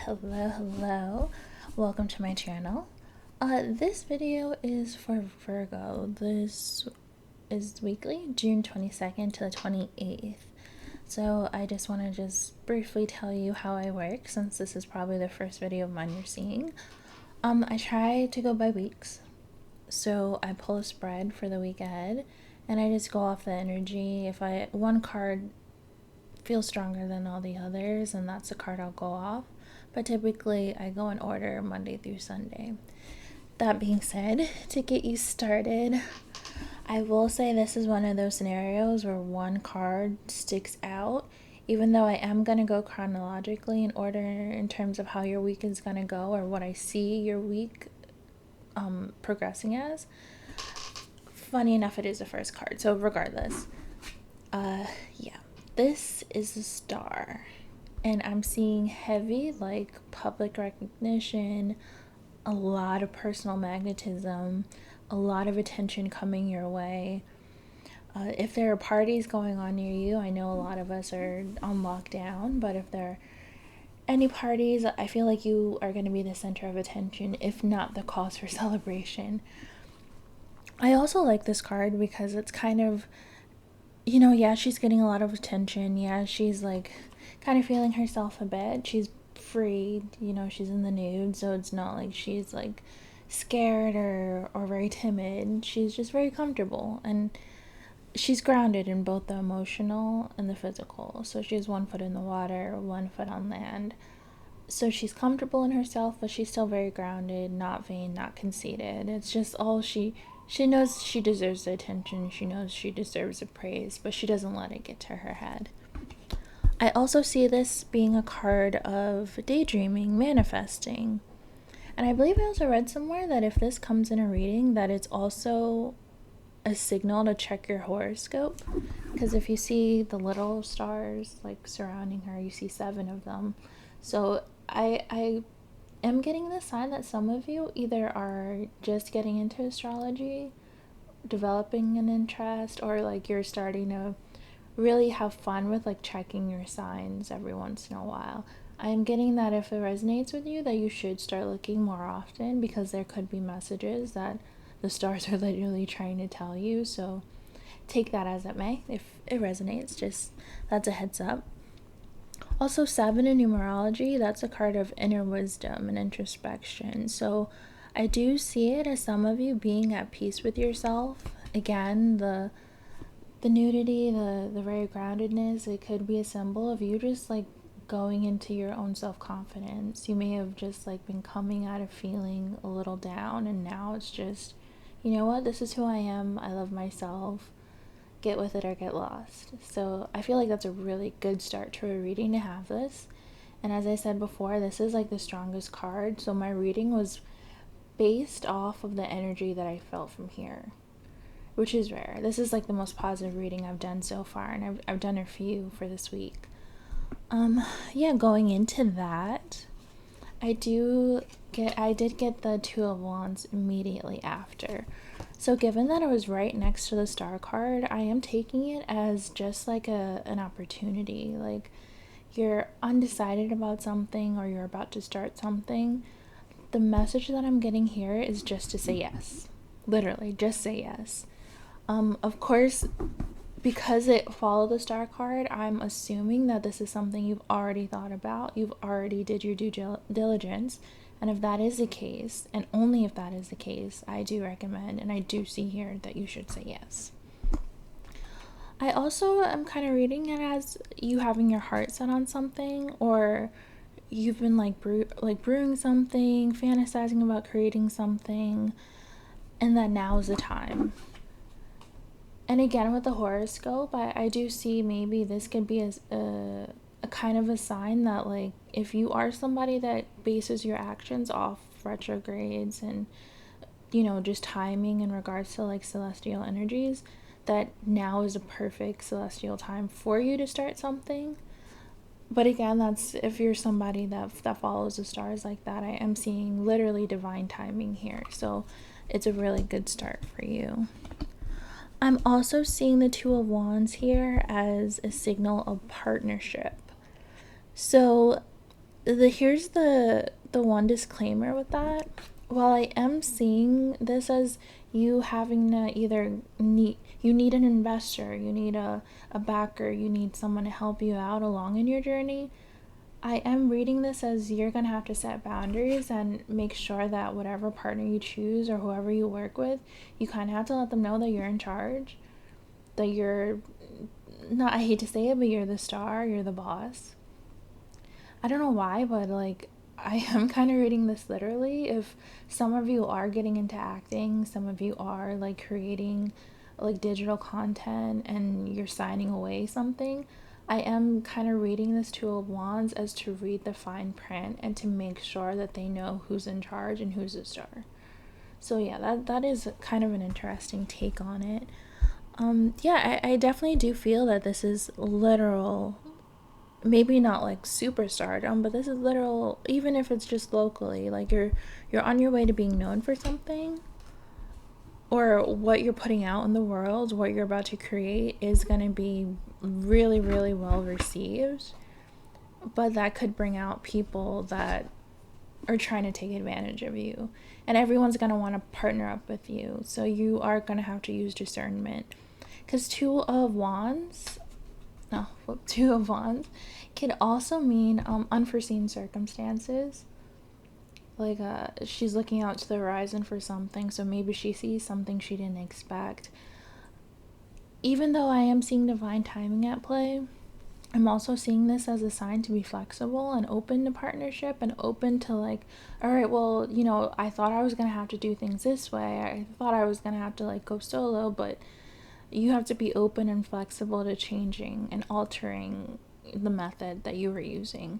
Hello. Welcome to my channel. This video is for Virgo. This is weekly, June 22nd to the 28th. So I just want to briefly tell you how I work, since this is probably the first video of mine you're seeing. I try to go by weeks. So I pull a spread for the week ahead, and I just go off the energy. If one card feels stronger than all the others, and that's the card I'll go off. But typically I go in order Monday through Sunday. That being said, to get you started, I will say this is one of those scenarios where one card sticks out. Even though I am going to go chronologically in order in terms of how your week is going to go, or what I see your week progressing as. Funny enough, it is the first card, so regardless. This is a star, and I'm seeing heavy, like, public recognition, a lot of personal magnetism, a lot of attention coming your way. If there are parties going on near you, I know a lot of us are on lockdown, but if there are any parties, I feel like you are going to be the center of attention, if not the cause for celebration. I also like this card because it's kind of, yeah, she's getting a lot of attention. Yeah, she's like kind of feeling herself a bit. She's free, she's in the nude, so it's not like she's like scared or very timid. She's just very comfortable, and she's grounded in both the emotional and the physical. So she has one foot in the water, one foot on land. So she's comfortable in herself, but she's still very grounded, not vain, not conceited. It's just all she knows she deserves the attention. She knows she deserves the praise, but she doesn't let it get to her head. I also see this being a card of daydreaming, manifesting. And I believe I also read somewhere that if this comes in a reading, that it's also a signal to check your horoscope. Because if you see the little stars like surrounding her, you see 7 of them. So I am getting the sign that some of you either are just getting into astrology, developing an interest, or like you're starting to really have fun with like checking your signs every once in a while. I am getting that if it resonates with you, that you should start looking more often, because there could be messages that the stars are literally trying to tell you. So take that as it may. If it resonates, just that's a heads up. Also, 7 in numerology, that's a card of inner wisdom and introspection. So I do see it as some of you being at peace with yourself. Again, the nudity, the very groundedness, it could be a symbol of you just like going into your own self-confidence. You may have just like been coming out of feeling a little down, and now it's just, you know what, this is who I am, I love myself, get with it or get lost. So I feel like that's a really good start to a reading to have this. And as I said before, this is like the strongest card, so my reading was based off of the energy that I felt from here, which is rare. This is like the most positive reading I've done so far, and I've done a few for this week. Going into that, I did get the 2 of Wands immediately after. So given that it was right next to the star card, I am taking it as just like an opportunity. Like you're undecided about something, or you're about to start something. The message that I'm getting here is just to say yes. Literally, just say yes. Of course, because it followed the star card, I'm assuming that this is something you've already thought about. You've already did your due diligence. And if that is the case, and only if that is the case, I do recommend, and I do see here, that you should say yes. I also am kind of reading it as you having your heart set on something, or you've been like brewing something, fantasizing about creating something, and that now is the time. And again, with the horoscope, I do see maybe this could be a kind of a sign that, like, if you are somebody that bases your actions off retrogrades and, just timing in regards to, like, celestial energies, that now is a perfect celestial time for you to start something. But again, that's if you're somebody that follows the stars like that. I am seeing literally divine timing here. So it's a really good start for you. I'm also seeing the 2 of Wands here as a signal of partnership. So Here's the one disclaimer with that. While I am seeing this as you having to either need an investor, you need a backer, you need someone to help you out along in your journey, I am reading this as you're going to have to set boundaries and make sure that whatever partner you choose or whoever you work with, you kind of have to let them know that you're in charge, that you're not, I hate to say it, but you're the star, you're the boss. I don't know why, but like I am kind of reading this literally. If some of you are getting into acting, some of you are like creating like digital content and you're signing away something, I am kind of reading this Two of Wands as to read the fine print and to make sure that they know who's in charge and who's the star. So yeah, that is kind of an interesting take on it. Yeah, I definitely do feel that this is literal, maybe not like superstardom, but this is literal, even if it's just locally, like you're on your way to being known for something, or what you're putting out in the world, what you're about to create is going to be really, really well received, but that could bring out people that are trying to take advantage of you, and everyone's going to want to partner up with you, so you are going to have to use discernment, because Two of Wands could also mean unforeseen circumstances. Like she's looking out to the horizon for something, so maybe she sees something she didn't expect. Even though I am seeing divine timing at play, I'm also seeing this as a sign to be flexible and open to partnership and open to like, all right, well, I thought I was going to have to do things this way. I thought I was going to have to like go solo, but you have to be open and flexible to changing and altering the method that you were using.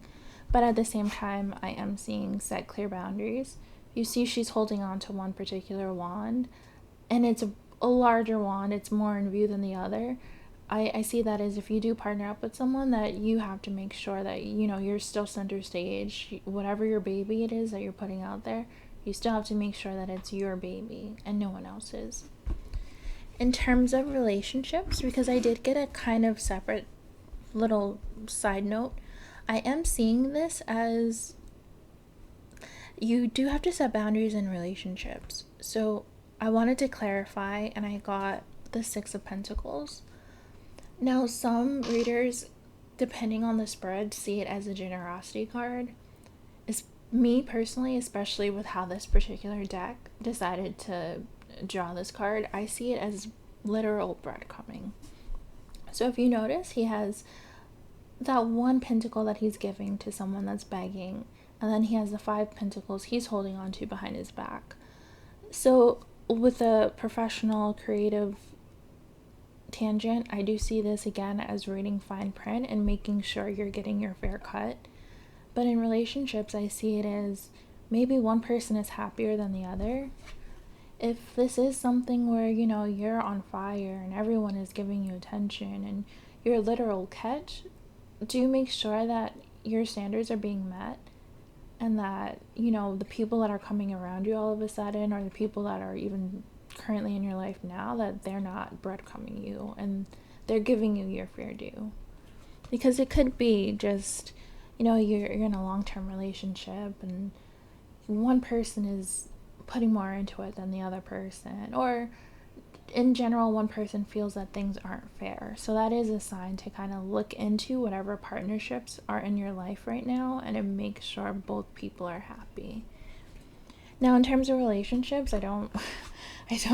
But at the same time, I am seeing set clear boundaries. You see she's holding on to one particular wand, and it's a larger wand. It's more in view than the other. I see that as if you do partner up with someone, that you have to make sure that, you're still center stage. Whatever your baby it is that you're putting out there, you still have to make sure that it's your baby and no one else's. In terms of relationships, because I did get a kind of separate little side note, I am seeing this as you do have to set boundaries in relationships. So I wanted to clarify, and I got the Six of Pentacles. Now, some readers, depending on the spread, see it as a generosity card. It's me personally, especially with how this particular deck decided to draw this card, I see it as literal breadcrumbing. So if you notice, he has that one pentacle that he's giving to someone that's begging, and then he has the 5 pentacles he's holding on to behind his back. So with a professional creative tangent, I do see this again as reading fine print and making sure you're getting your fair cut. But in relationships, I see it as maybe one person is happier than the other. If this is something where, you're on fire and everyone is giving you attention and you're a literal catch, do make sure that your standards are being met, and that, the people that are coming around you all of a sudden, or the people that are even currently in your life now, that they're not breadcrumbing you and they're giving you your fair due. Because it could be just, you're in a long-term relationship and one person is putting more into it than the other person, or in general one person feels that things aren't fair. So that is a sign to kind of look into whatever partnerships are in your life right now and to make sure both people are happy. Now, in terms of relationships, I don't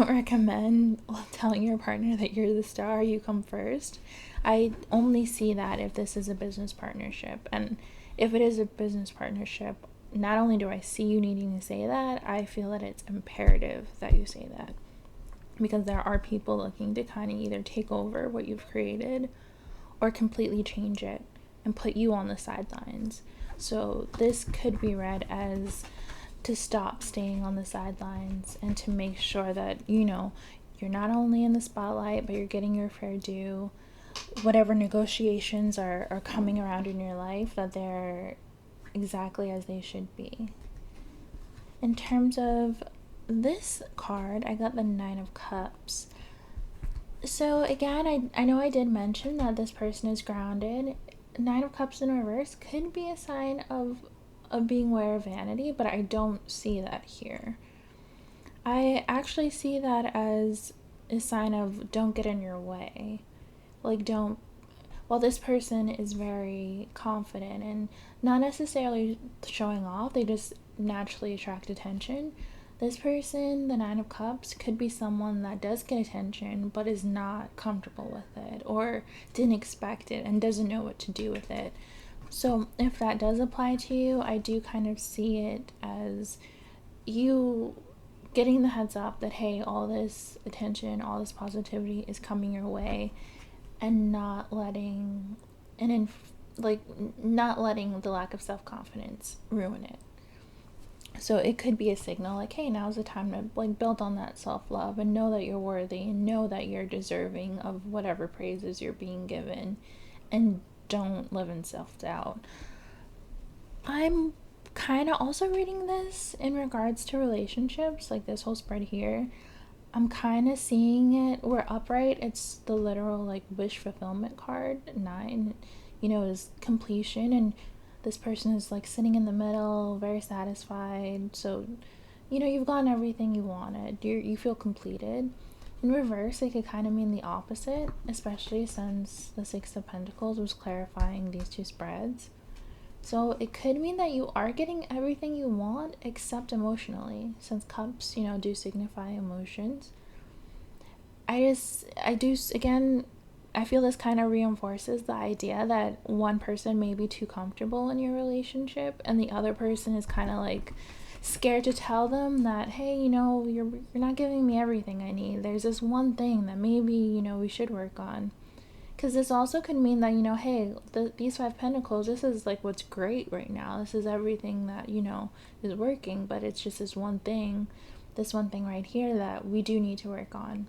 recommend telling your partner that you're the star, you come first. I only see that if this is a business partnership, and if it is a business partnership, not only do I see you needing to say that, I feel that it's imperative that you say that, because there are people looking to kind of either take over what you've created or completely change it and put you on the sidelines. So this could be read as to stop staying on the sidelines and to make sure that, you're not only in the spotlight, but you're getting your fair due. Whatever negotiations are coming around in your life, that they're exactly as they should be. In terms of this card, I got the 9 of Cups. So again, I know I did mention that this person is grounded. 9 of Cups in reverse could be a sign of of being aware of vanity, but I don't see that here. I actually see that as a sign of don't get in your way. Like, don't, while this person is very confident and not necessarily showing off, they just naturally attract attention. This person, the Nine of Cups, could be someone that does get attention but is not comfortable with it or didn't expect it and doesn't know what to do with it. So, if that does apply to you, I do kind of see it as you getting the heads up that, hey, all this attention, all this positivity is coming your way, and not letting not letting the lack of self-confidence ruin it. So it could be a signal like, hey, now's the time to like build on that self-love and know that you're worthy and know that you're deserving of whatever praises you're being given, and don't live in self-doubt. I'm kind of also reading this in regards to relationships, like this whole spread here. I'm kind of seeing it where upright, it's the literal like wish fulfillment card. 9, is completion, and this person is like sitting in the middle, very satisfied. So, you've gotten everything you wanted. You feel completed. In reverse, it could kind of mean the opposite, especially since the Six of Pentacles was clarifying these two spreads. So it could mean that you are getting everything you want except emotionally, since cups, do signify emotions. Again, I feel this kind of reinforces the idea that one person may be too comfortable in your relationship and the other person is kind of like scared to tell them that, hey, you're not giving me everything I need. There's this one thing that maybe, we should work on. Because this also could mean that, hey, these 5 pentacles, this is like what's great right now. This is everything that, is working, but it's just this one thing right here that we do need to work on.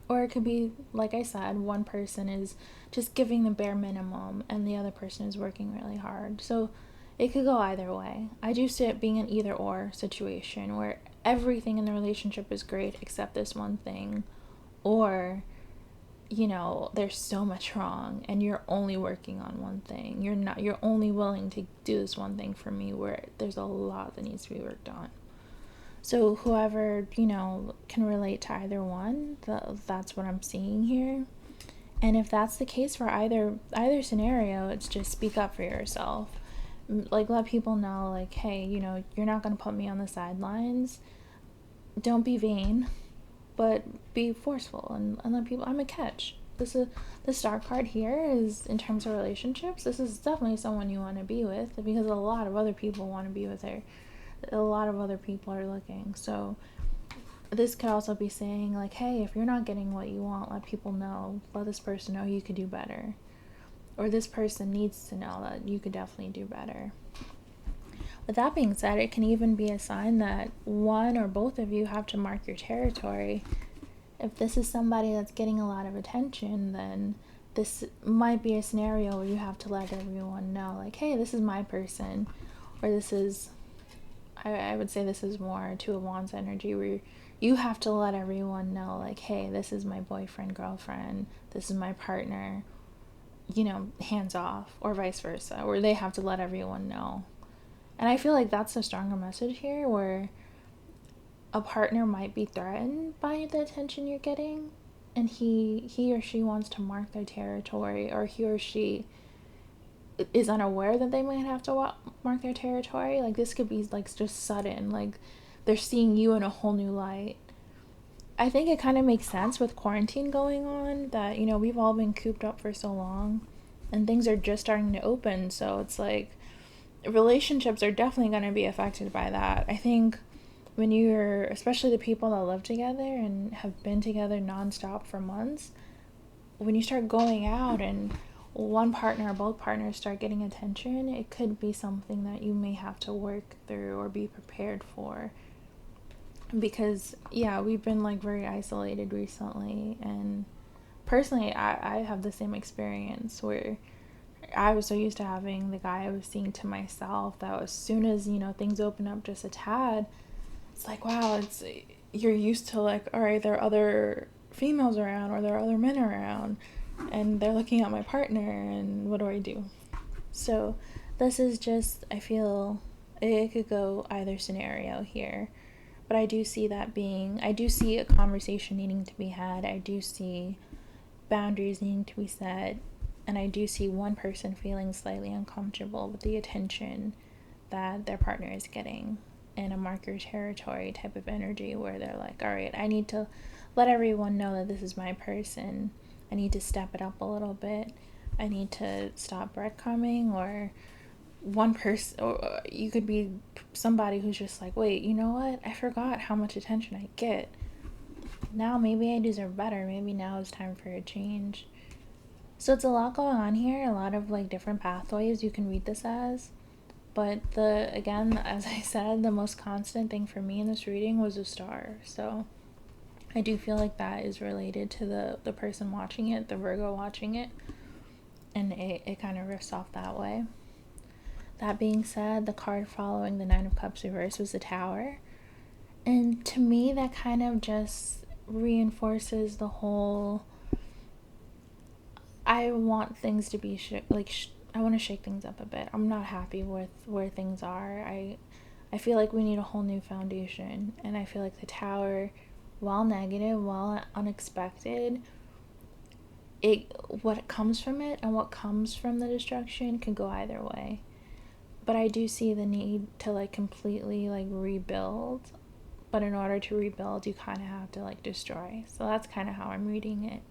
Or it could be, like I said, one person is just giving the bare minimum and the other person is working really hard. So it could go either way. I do see it being an either or situation where everything in the relationship is great except this one thing. Or there's so much wrong and you're only working on one thing. You're only willing to do this one thing for me where there's a lot that needs to be worked on. So whoever, can relate to either one, that's what I'm seeing here. And if that's the case for either scenario, it's just speak up for yourself. Like, let people know, like, hey, you're not going to put me on the sidelines. Don't be vain, but be forceful and let people, I'm a catch. The star card here is, in terms of relationships, this is definitely someone you want to be with, because a lot of other people want to be with her. A lot of other people are looking. So this could also be saying like, hey, if you're not getting what you want, let people know. Let this person know you could do better. Or this person needs to know that you could definitely do better. With that being said, it can even be a sign that one or both of you have to mark your territory. If this is somebody that's getting a lot of attention, then this might be a scenario where you have to let everyone know, like, hey, this is my person. Or this is, I would say this is more Two of Wands energy, where you have to let everyone know, like, hey, this is my boyfriend, girlfriend, this is my partner, hands off, or vice versa, where they have to let everyone know. And I feel like that's a stronger message here, where a partner might be threatened by the attention you're getting, and he or she wants to mark their territory, or he or she is unaware that they might have to mark their territory. Like, this could be like just sudden, like they're seeing you in a whole new light. I think it kind of makes sense with quarantine going on, that we've all been cooped up for so long and things are just starting to open. So it's like relationships are definitely going to be affected by that. I think when you're, especially the people that live together and have been together nonstop for months, when you start going out and one partner or both partners start getting attention, it could be something that you may have to work through or be prepared for. Because, yeah, we've been like very isolated recently, and personally, I have the same experience where I was so used to having the guy I was seeing to myself that as soon as, things open up just a tad, it's like, wow, you're used to like, all right, there are other females around or there are other men around and they're looking at my partner and what do I do? So This is just, I feel it could go either scenario here. But I do see I do see a conversation needing to be had. I do see boundaries needing to be set. And I do see one person feeling slightly uncomfortable with the attention that their partner is getting in a marker territory type of energy where they're like, all right, I need to let everyone know that this is my person. I need to step it up a little bit. I need to stop breadcrumbing, or one person, or you could be somebody who's just like, wait, you know what? I forgot how much attention I get. Now maybe I deserve better. Maybe now it's time for a change. So it's a lot going on here, a lot of like different pathways you can read this as. But again, as I said, the most constant thing for me in this reading was a star. So I do feel like that is related to the person watching it, the Virgo watching it. And it kind of riffs off that way. That being said, the card following the Nine of Cups reverse was the Tower. And to me, that kind of just reinforces the whole, I want things to be I want to shake things up a bit. I'm not happy with where things are. I feel like we need a whole new foundation. And I feel like the Tower, while negative, while unexpected, what comes from it and what comes from the destruction can go either way. But I do see the need to like completely like rebuild. But in order to rebuild, you kind of have to like destroy. So that's kind of how I'm reading it.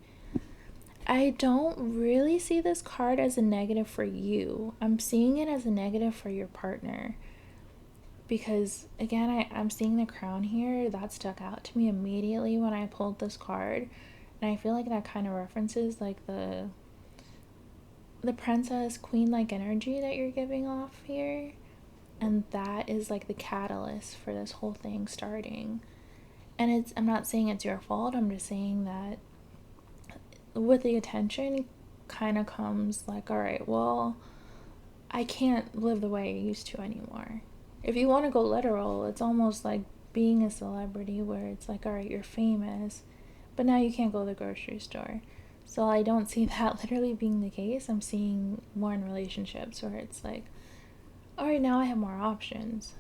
I don't really see this card as a negative for you. I'm seeing it as a negative for your partner. Because again, I'm seeing the Crown here. That stuck out to me immediately when I pulled this card. And I feel like that kind of references like the princess queen like energy that you're giving off here. And that is like the catalyst for this whole thing starting. And I'm not saying it's your fault. I'm just saying that with the attention kind of comes like, all right, well, I can't live the way I used to anymore. If you want to go literal, it's almost like being a celebrity where it's like, all right, you're famous, but now you can't go to the grocery store. So I don't see that literally being the case. I'm seeing more in relationships where it's like, all right, now I have more options.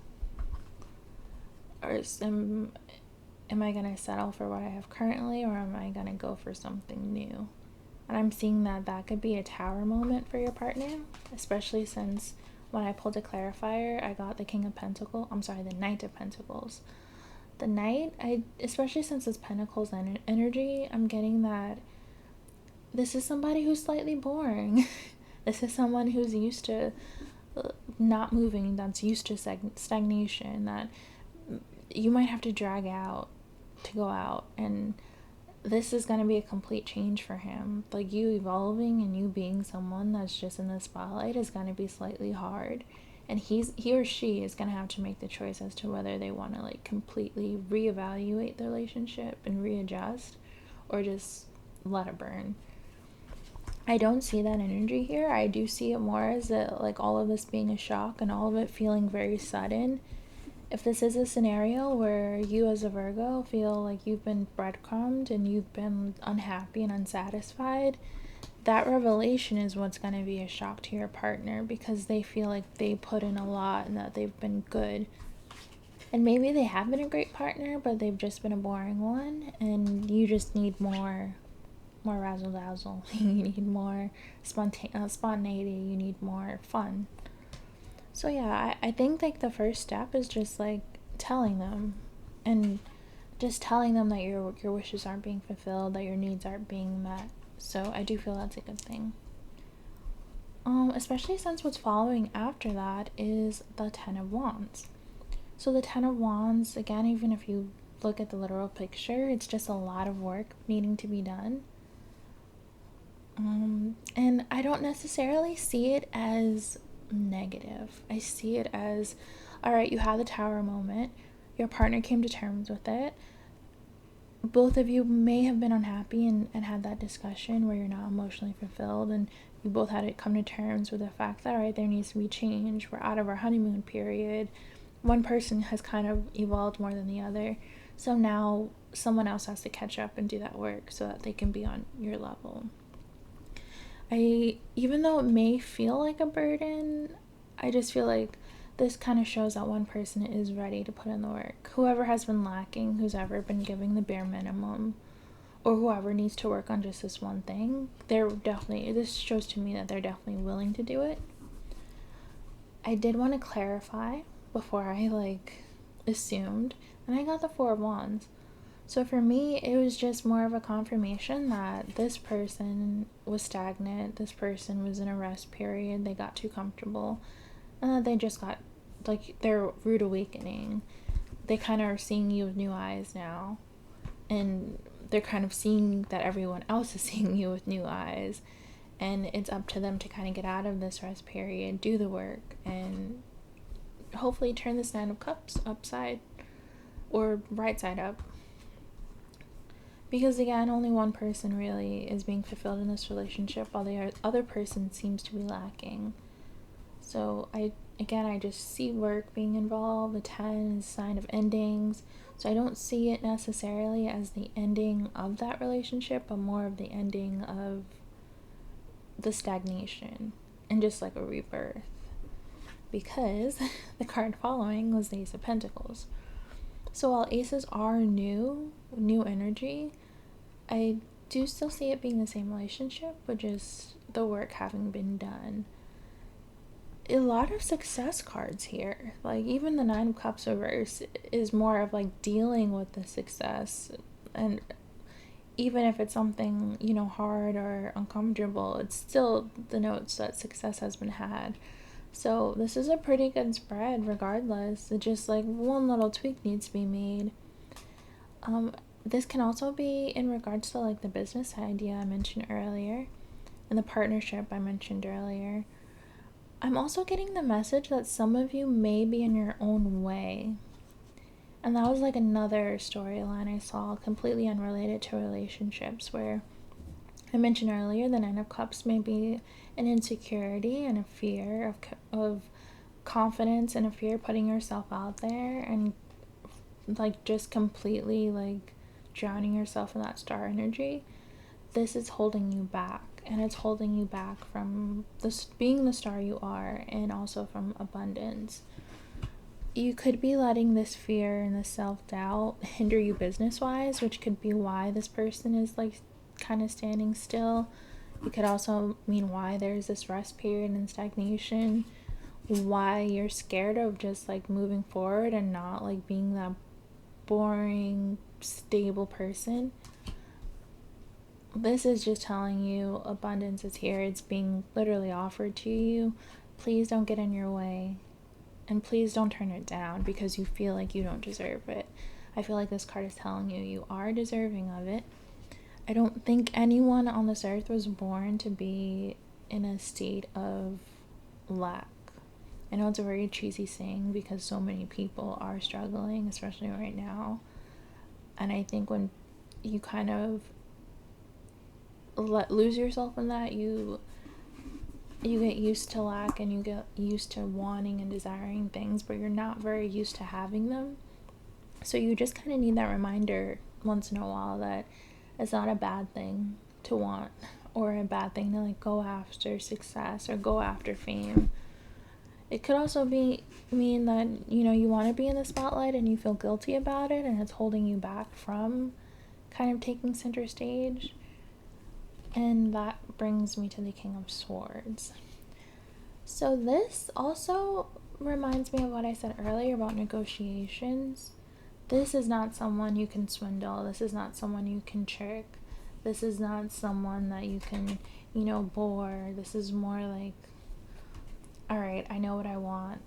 Or am I going to settle for what I have currently, or am I going to go for something new? And I'm seeing that could be a Tower moment for your partner, especially since when I pulled a clarifier, I got the King of Pentacles. I'm sorry, the Knight of Pentacles. The Knight, especially since it's Pentacles energy, I'm getting that this is somebody who's slightly boring. This is someone who's used to not moving, that's used to stagnation, that you might have to drag out to go out, and this is going to be a complete change for him. Like, you evolving and you being someone that's just in the spotlight is going to be slightly hard, and he or she is going to have to make the choice as to whether they want to like completely reevaluate the relationship and readjust, or just let it burn. I don't see that energy here. I do see it more as like all of this being a shock and all of it feeling very sudden. If this is a scenario where you as a Virgo feel like you've been breadcrumbed and you've been unhappy and unsatisfied, that revelation is what's going to be a shock to your partner, because they feel like they put in a lot and that they've been good. And maybe they have been a great partner, but they've just been a boring one, and you just need more razzle dazzle. You need more spontaneity. You need more fun. So yeah, I think like the first step is just like telling them, and just telling them that your wishes aren't being fulfilled, that your needs aren't being met. So I do feel that's a good thing. Especially since what's following after that is the Ten of Wands. So the Ten of Wands, again, even if you look at the literal picture, it's just a lot of work needing to be done. And I don't necessarily see it as negative. I see it as, all right, you had the Tower moment, your partner came to terms with it, both of you may have been unhappy and had that discussion where you're not emotionally fulfilled, and you both had to come to terms with the fact that, all right, there needs to be change. We're out of our honeymoon period. One person has kind of evolved more than the other, so now someone else has to catch up and do that work so that they can be on your level. Even though it may feel like a burden, I just feel like this kind of shows that one person is ready to put in the work. Whoever has been lacking, who's ever been giving the bare minimum, or whoever needs to work on just this one thing, this shows to me that they're definitely willing to do it. I did want to clarify before I assumed, and I got the Four of Wands. So for me, it was just more of a confirmation that this person was stagnant, this person was in a rest period, they got too comfortable, and that they just got, their rude awakening. They kind of are seeing you with new eyes now, and they're kind of seeing that everyone else is seeing you with new eyes, and it's up to them to kind of get out of this rest period, do the work, and hopefully turn this Nine of Cups upside or right side up. Because again, only one person really is being fulfilled in this relationship, while the other person seems to be lacking. So I just see work being involved. The 10 is a sign of endings. So I don't see it necessarily as the ending of that relationship, but more of the ending of the stagnation and just like a rebirth. Because the card following was the Ace of Pentacles. So while aces are new energy, I do still see it being the same relationship, but just the work having been done. A lot of success cards here. Like even the Nine of Cups reverse is more of like dealing with the success, and even if it's something, hard or uncomfortable, it's still the notes that success has been had. So this is a pretty good spread regardless. It's just like one little tweak needs to be made. This can also be in regards to like the business idea I mentioned earlier and the partnership I mentioned earlier. I'm also getting the message that some of you may be in your own way. And that was like another storyline I saw completely unrelated to relationships, where I mentioned earlier the Nine of Cups may be an insecurity and a fear of confidence and a fear of putting yourself out there and like just completely like drowning yourself in that star energy. This is holding you back, and it's holding you back from being the star you are, and also from abundance. You could be letting this fear and this self-doubt hinder you business-wise, which could be why this person is like kind of standing still. It could also mean why there's this rest period and stagnation, why you're scared of just like moving forward and not like being that boring, stable person. This is just telling you abundance is here. It's being literally offered to you. Please don't get in your way. And please don't turn it down because you feel like you don't deserve it. I feel like this card is telling you you are deserving of it. I don't think anyone on this earth was born to be in a state of lack. I know it's a very cheesy saying because so many people are struggling, especially right now. And I think when you kind of lose yourself in that, you get used to lack, and you get used to wanting and desiring things, but you're not very used to having them. So you just kind of need that reminder once in a while that it's not a bad thing to want, or a bad thing to like go after success or go after fame. It could also mean that you want to be in the spotlight and you feel guilty about it, and it's holding you back from kind of taking center stage. And that brings me to the King of Swords. So this also reminds me of what I said earlier about negotiations. This is not someone you can swindle. This is not someone you can trick. This is not someone that you can, bore. This is more like, all right, I know what I want.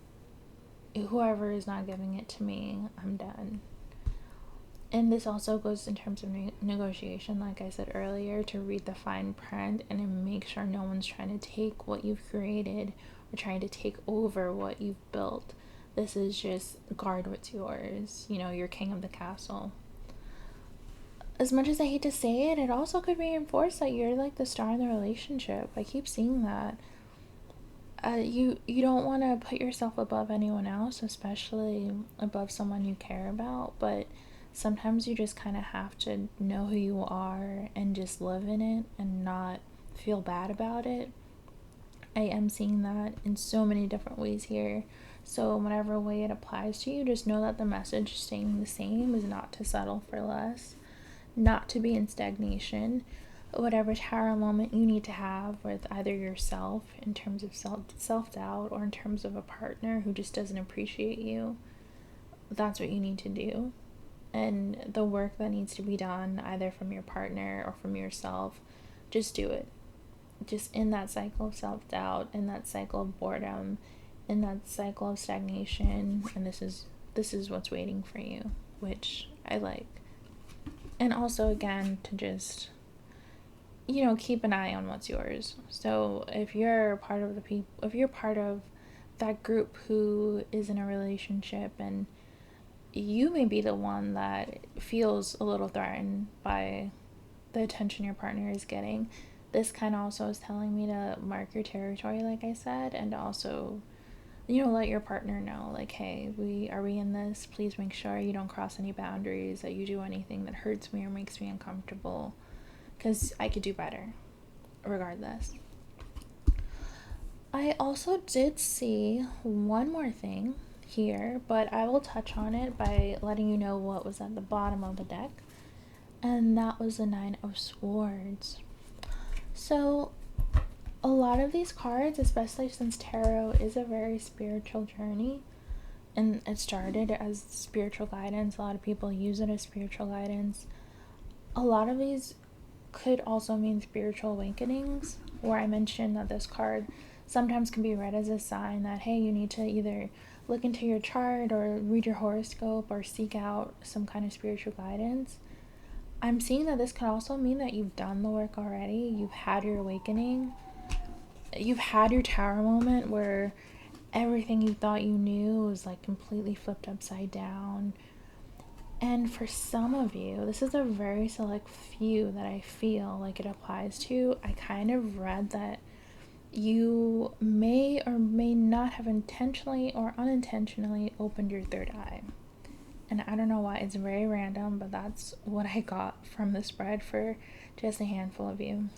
Whoever is not giving it to me, I'm done. And this also goes in terms of negotiation, like I said earlier, to read the fine print and to make sure no one's trying to take what you've created or trying to take over what you've built. This is just guard what's yours. You're king of the castle. As much as I hate to say it, it also could reinforce that you're like the star in the relationship. I keep seeing that. You don't want to put yourself above anyone else, especially above someone you care about, but sometimes you just kind of have to know who you are and just live in it and not feel bad about it. I am seeing that in so many different ways here. So, whatever way it applies to you, just know that the message staying the same is not to settle for less, not to be in stagnation. Whatever tarot moment you need to have with either yourself in terms of self doubt or in terms of a partner who just doesn't appreciate you, that's what you need to do. And the work that needs to be done, either from your partner or from yourself, just do it. Just in that cycle of self doubt, in that cycle of boredom, in that cycle of stagnation, and this is what's waiting for you, which I like. And also, again, to just, keep an eye on what's yours. So if you're part of if you're part of that group who is in a relationship, and you may be the one that feels a little threatened by the attention your partner is getting, this kind of also is telling me to mark your territory, like I said, and also, let your partner know, like, hey, we in this? Please make sure you don't cross any boundaries, that you do anything that hurts me or makes me uncomfortable, because I could do better, regardless. I also did see one more thing here, but I will touch on it by letting you know what was at the bottom of the deck, and that was the Nine of Swords. So, a lot of these cards, especially since tarot is a very spiritual journey, and it started as spiritual guidance, a lot of people use it as spiritual guidance. A lot of these could also mean spiritual awakenings, where I mentioned that this card sometimes can be read as a sign that, hey, you need to either look into your chart or read your horoscope or seek out some kind of spiritual guidance. I'm seeing that this could also mean that you've done the work already, you've had your awakening, you've had your tower moment where everything you thought you knew was like completely flipped upside down. And for some of you, this is a very select few that I feel like it applies to. I kind of read that you may or may not have intentionally or unintentionally opened your third eye. And I don't know why, it's very random, but that's what I got from the spread for just a handful of you.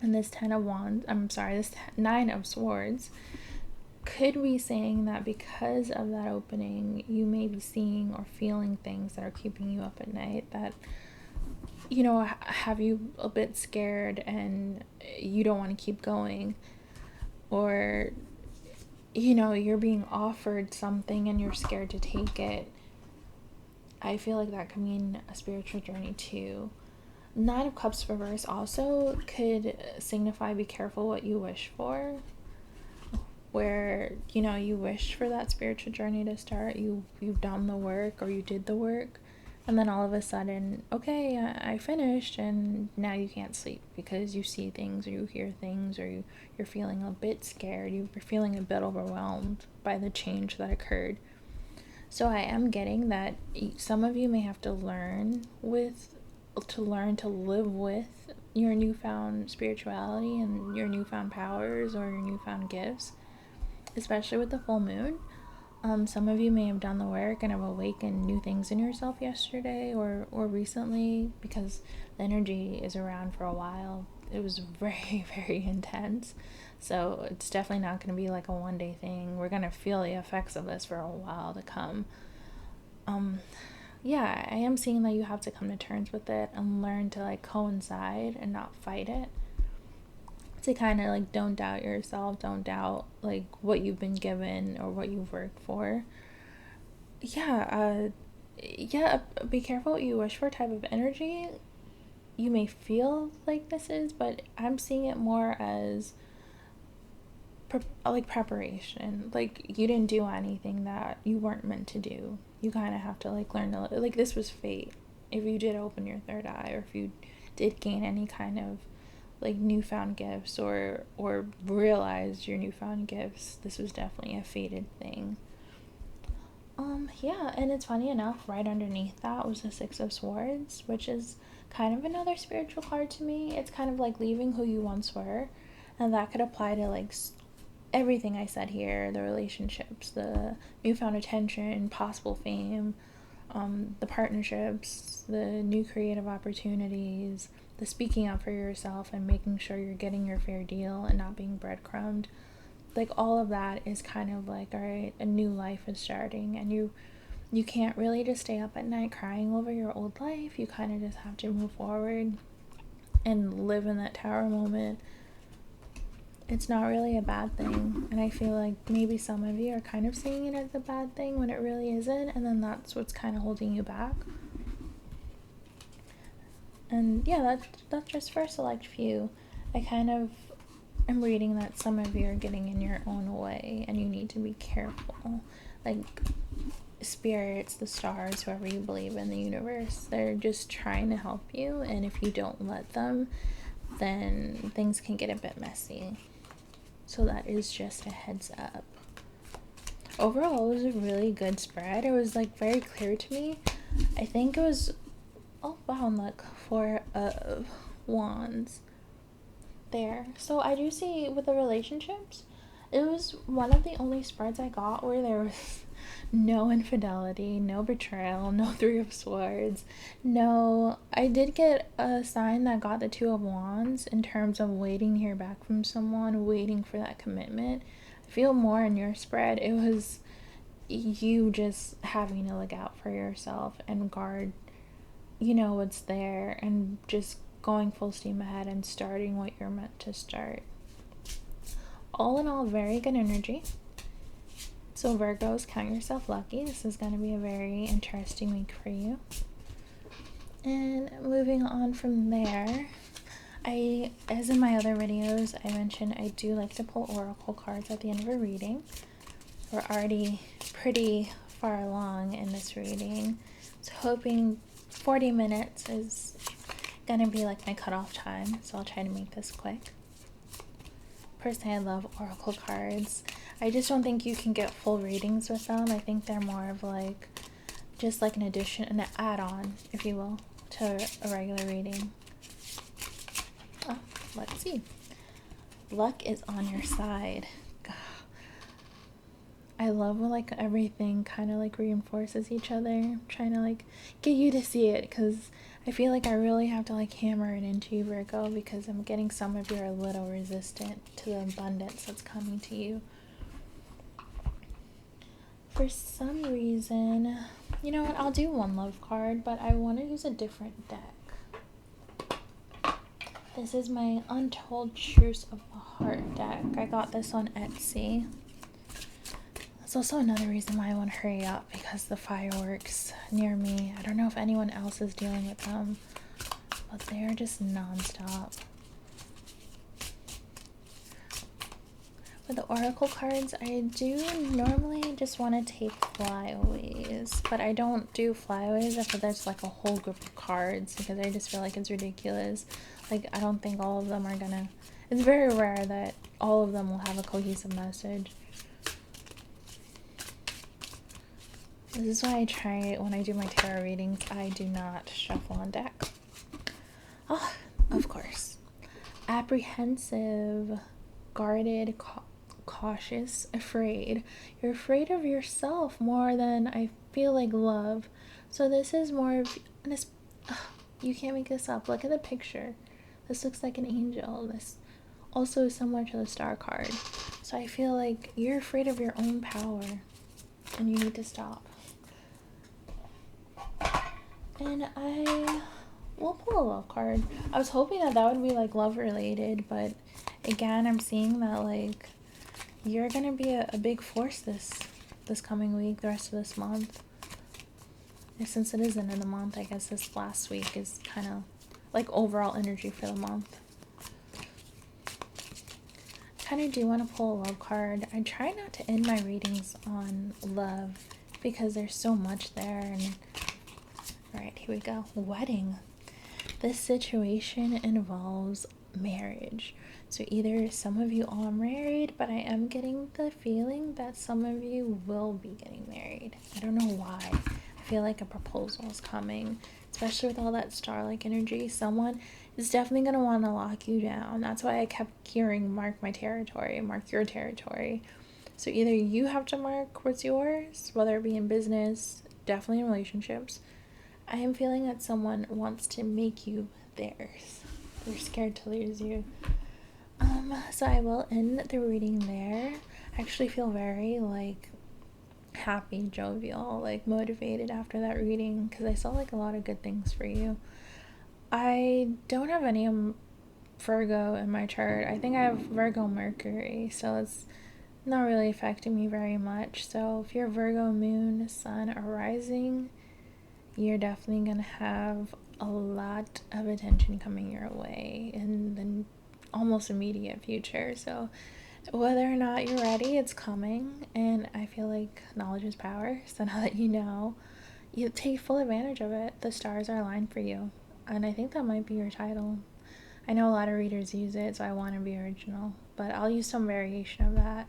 And this this Nine of Swords could be saying that because of that opening, you may be seeing or feeling things that are keeping you up at night that, have you a bit scared and you don't want to keep going. Or, you're being offered something and you're scared to take it. I feel like that could mean a spiritual journey too. Nine of Cups reverse also could signify be careful what you wish for, where, you wish for that spiritual journey to start, you've done the work or you did the work, and then all of a sudden, okay, I finished, and now you can't sleep because you see things or you hear things, or you're feeling a bit scared, you're feeling a bit overwhelmed by the change that occurred. So I am getting that some of you may have to learn to live with your newfound spirituality and your newfound powers or your newfound gifts, especially with the full moon. Some of you may have done the work and have awakened new things in yourself yesterday or recently, because the energy is around for a while. It was very, very intense. So it's definitely not going to be like a one-day thing. We're going to feel the effects of this for a while to come. Yeah, I am seeing that you have to come to terms with it and learn to like coincide and not fight it. To kind of like don't doubt yourself, don't doubt like what you've been given or what you've worked for. Yeah, be careful what you wish for type of energy. You may feel like this is, but I'm seeing it more as preparation. Like you didn't do anything that you weren't meant to do. You kind of have to like learn to, like, this was fate. If you did open your third eye, or if you did gain any kind of like newfound gifts or realized your newfound gifts, this was definitely a fated thing. Yeah, and it's funny enough, right underneath that was the Six of Swords, which is kind of another spiritual card to me. It's kind of like leaving who you once were, and that could apply to like everything I said here: the relationships, the newfound attention, possible fame, the partnerships, the new creative opportunities, the speaking up for yourself and making sure you're getting your fair deal and not being breadcrumbed. Like, all of that is kind of like, all right, a new life is starting, and you can't really just stay up at night crying over your old life. You kind of just have to move forward and live in that tower moment. It's not really a bad thing, and I feel like maybe some of you are kind of seeing it as a bad thing when it really isn't, and then that's what's kind of holding you back. And yeah, that's just for a select few. I kind of am reading that some of you are getting in your own way, and you need to be careful. Like, spirits, the stars, whoever you believe in, the universe, they're just trying to help you, and if you don't let them, then things can get a bit messy. So that is just a heads up. Overall, it was a really good spread. It was like very clear to me. I think it was, oh wow, look, 4 of Wands there. So I do see with the relationships, it was one of the only spreads I got where there was no infidelity, no betrayal, no 3 of Swords, no. I did get a sign that got the 2 of Wands in terms of waiting to hear back from someone, waiting for that commitment. I feel more in your spread, it was you just having to look out for yourself and guard, what's there, and just going full steam ahead and starting what you're meant to start. All in all, very good energy. So Virgos, count yourself lucky. This is going to be a very interesting week for you. And moving on from there, as in my other videos, I mentioned I do like to pull oracle cards at the end of a reading. We're already pretty far along in this reading, so hoping 40 minutes is going to be like my cutoff time, so I'll try to make this quick. Personally, I love oracle cards. I just don't think you can get full readings with them. I think they're more of like, just like an addition, an add-on, if you will, to a regular reading. Oh, let's see. Luck is on your side. I love when like everything kind of like reinforces each other. I'm trying to like get you to see it, because I feel like I really have to like hammer it into you, Virgo, because I'm getting some of you are a little resistant to the abundance that's coming to you. For some reason, you know what, I'll do one love card, but I want to use a different deck. This is my Untold Truths of the Heart deck. I got this on Etsy. That's also another reason why I want to hurry up, because the fireworks near me, I don't know if anyone else is dealing with them, but they are just non-stop. With the oracle cards, I do normally just want to take flyaways, but I don't do flyaways if there's like a whole group of cards, because I just feel like it's ridiculous. Like, I don't think all of them are gonna, it's very rare that all of them will have a cohesive message. This is why I try, when I do my tarot readings, I do not shuffle on deck. Oh, of course. Apprehensive, guarded, cautious, afraid. You're afraid of yourself more than I feel like love. So this is more of, you can't make this up. Look at the picture. This looks like an angel. This also is similar to the star card. So I feel like you're afraid of your own power, and you need to stop. And I will pull a love card. I was hoping that would be like love related, but again, I'm seeing that like you're gonna be a big force this coming week, the rest of this month. And since it is the end of the month, I guess this last week is kind of like overall energy for the month. I kind of do want to pull a love card. I try not to end my readings on love because there's so much there. And alright, here we go. Wedding. This situation involves marriage. So either some of you are married, but I am getting the feeling that some of you will be getting married. I don't know why. I feel like a proposal is coming, especially with all that star-like energy. Someone is definitely going to want to lock you down. That's why I kept hearing mark my territory, mark your territory. So either you have to mark what's yours, whether it be in business, definitely in relationships. I am feeling that someone wants to make you theirs. We're scared to lose you. So I will end the reading there. I actually feel very like happy, jovial, like motivated after that reading because I saw like a lot of good things for you. I don't have any Virgo in my chart. I think I have Virgo Mercury, so it's not really affecting me very much. So if you're Virgo moon, sun, or rising, you're definitely gonna have a lot of attention coming your way in the almost immediate future. So whether or not you're ready, it's coming, and I feel like knowledge is power. So now that you take full advantage of it. The stars are aligned for you, and I think that might be your title. I know a lot of readers use it, so I want to be original, but I'll use some variation of that.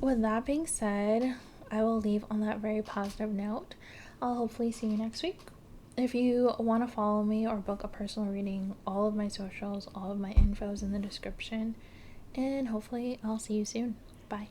With that being said, I will leave on that very positive note. I'll hopefully see you next week. If you want to follow me or book a personal reading, all of my socials, all of my info is in the description. And hopefully I'll see you soon. Bye.